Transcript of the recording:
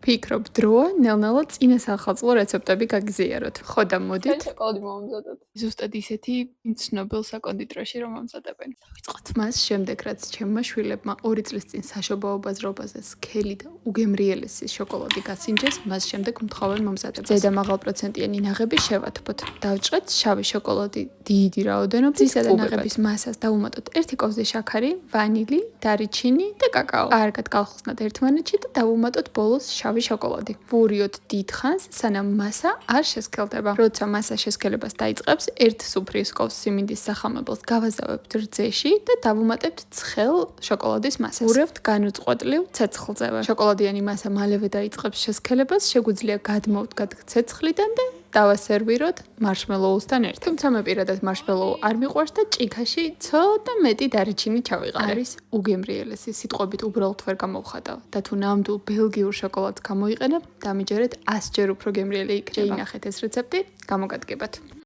ფიქრობ, დროა ნელ-ნელა წინა სახელმწიფო რეცეპტები გაგზიაროთ. ხო და მოდით. შოკოლადი მომამზადოთ. ზუსტად ისეთი ცნობილ საკონდიტროში რომ ამზადებენ. დავიწყოთ. მას შემდეგ რაც ჩემმა შვილებმა 2 წლის წინ საშობაო ბაზრობაზე სქელი და უგემრიელესი შოკოლადი გასინჯეს, მას შემდეგ მთხოვენ მომზადებას. ზედა მაღალპროცენტიანი ნაღები შევათბოთ. დავჭრეთ შავი შოკოლადი დიდი რაოდენობით. ძისა და ნაღების მასას დავუმატოთ 1 კოვზი შაქარი, ვანილი, დარიჩინი და კაკაო. კარგად გავხსნათ ერთმანეთში და დავუმატოთ ბოლოს შავი შოკოლადი. ვურიოთ დიდხანს, სანამ მასა არ შესქელდება. როცა მასა შესქელებას დაიწყებს, 1 სუფრის კოვს სიმინდის სახამებელს გავაზავებთ რძეში და დავუმატებთ ცხელ შოკოლადის მასას. ვურევთ განუწყვეტლივ ცეცხლზევე. შოკოლადიანი მასა მალევე დაიწყებს შესქელებას, შეგვიძლია გადმოვდგათ ცეცხლიდან და დავასერვიროთ მარშმელოუსთან ერთად. თუმცა მე პირადად მარშმელოუ არ მიყვარს და ჭიქაში ცოტა მეტი დარიჩინი ჩავიყარე. არის უგემრიელესი, სიტყვებით უბრალოდ ვერ გამოვხატავ. და თუ ნამდვილ ბელგიურ შოკოლადს გამოიყენებ, დამიჯერეთ 100 ჯერ უფრო გემრიელი იქნება. შეინახეთ ეს რეცეპტი, გამოგადგებათ.